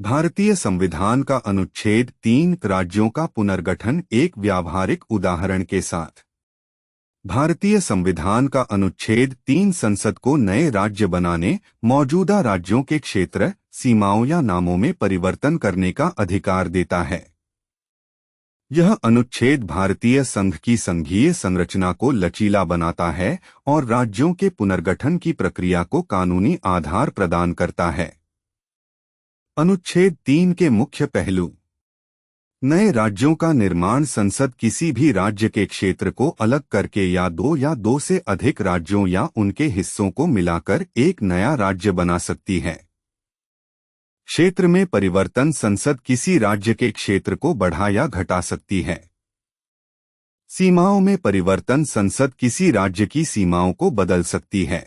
भारतीय संविधान का अनुच्छेद 3 राज्यों का पुनर्गठन एक व्यावहारिक उदाहरण के साथ। भारतीय संविधान का अनुच्छेद 3 संसद को नए राज्य बनाने, मौजूदा राज्यों के क्षेत्र, सीमाओं या नामों में परिवर्तन करने का अधिकार देता है। यह अनुच्छेद भारतीय संघ की संघीय संरचना को लचीला बनाता है और राज्यों के पुनर्गठन की प्रक्रिया को कानूनी आधार प्रदान करता है। अनुच्छेद 3 के मुख्य पहलू। नए राज्यों का निर्माण। संसद किसी भी राज्य के क्षेत्र को अलग करके या दो से अधिक राज्यों या उनके हिस्सों को मिलाकर एक नया राज्य बना सकती है। क्षेत्र में परिवर्तन। संसद किसी राज्य के क्षेत्र को बढ़ा या घटा सकती है। सीमाओं में परिवर्तन। संसद किसी राज्य की सीमाओं को बदल सकती है।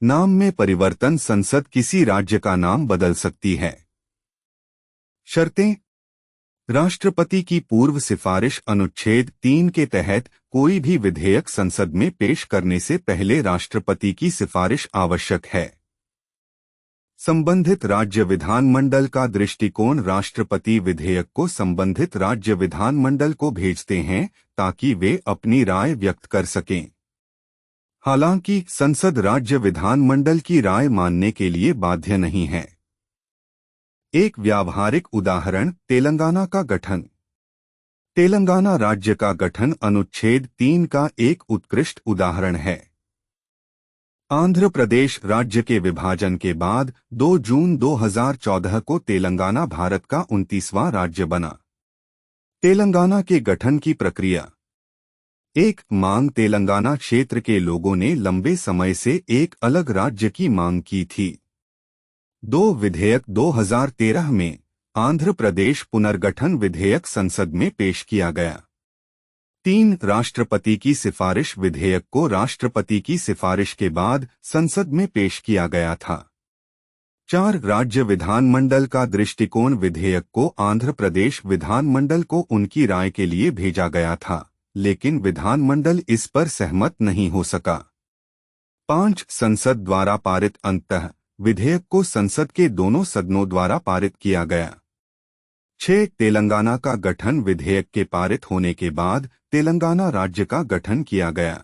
नाम में परिवर्तन। संसद किसी राज्य का नाम बदल सकती है। शर्तें। राष्ट्रपति की पूर्व सिफारिश। अनुच्छेद 3 के तहत कोई भी विधेयक संसद में पेश करने से पहले राष्ट्रपति की सिफारिश आवश्यक है। संबंधित राज्य विधानमंडल का दृष्टिकोण। राष्ट्रपति विधेयक को संबंधित राज्य विधानमंडल को भेजते हैं ताकि वे अपनी राय व्यक्त कर सकें। हालांकि संसद राज्य विधानमंडल की राय मानने के लिए बाध्य नहीं है। एक व्यावहारिक उदाहरण। तेलंगाना का गठन। तेलंगाना राज्य का गठन अनुच्छेद 3 का एक उत्कृष्ट उदाहरण है। आंध्र प्रदेश राज्य के विभाजन के बाद 2 जून 2014 को तेलंगाना भारत का 29वां राज्य बना। तेलंगाना के गठन की प्रक्रिया। एक मांग। तेलंगाना क्षेत्र के लोगों ने लंबे समय से एक अलग राज्य की मांग की थी। 2 विधेयक। 2013 में आंध्र प्रदेश पुनर्गठन विधेयक संसद में पेश किया गया। 3 राष्ट्रपति की सिफारिश। विधेयक को राष्ट्रपति की सिफारिश के बाद संसद में पेश किया गया था। 4 राज्य विधानमंडल का दृष्टिकोण। विधेयक को आंध्र प्रदेश विधानमंडल को उनकी राय के लिए भेजा गया था, लेकिन विधानमंडल इस पर सहमत नहीं हो सका। 5 संसद द्वारा पारित। अंततः विधेयक को संसद के दोनों सदनों द्वारा पारित किया गया। 6 तेलंगाना का गठन। विधेयक के पारित होने के बाद तेलंगाना राज्य का गठन किया गया।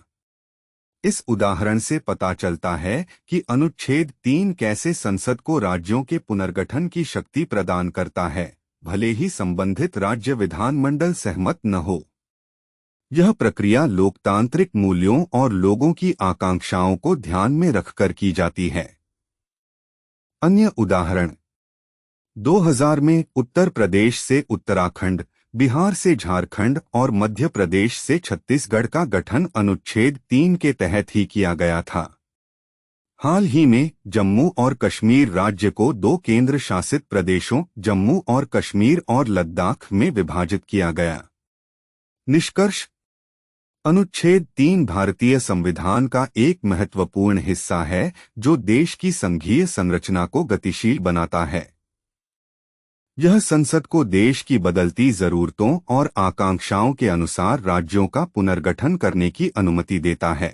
इस उदाहरण से पता चलता है कि अनुच्छेद 3 कैसे संसद को राज्यों के पुनर्गठन की शक्ति प्रदान करता है, भले ही संबंधित राज्य विधानमंडल सहमत न हो। यह प्रक्रिया लोकतांत्रिक मूल्यों और लोगों की आकांक्षाओं को ध्यान में रखकर की जाती है। अन्य उदाहरण। 2000 में उत्तर प्रदेश से उत्तराखंड, बिहार से झारखंड और मध्य प्रदेश से छत्तीसगढ़ का गठन अनुच्छेद 3 के तहत ही किया गया था। हाल ही में जम्मू और कश्मीर राज्य को 2 केंद्र शासित प्रदेशों जम्मू और कश्मीर और लद्दाख में विभाजित किया गया। निष्कर्ष। अनुच्छेद 3 भारतीय संविधान का एक महत्वपूर्ण हिस्सा है जो देश की संघीय संरचना को गतिशील बनाता है। यह संसद को देश की बदलती जरूरतों और आकांक्षाओं के अनुसार राज्यों का पुनर्गठन करने की अनुमति देता है।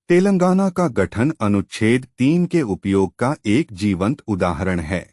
तेलंगाना का गठन अनुच्छेद 3 के उपयोग का एक जीवंत उदाहरण है।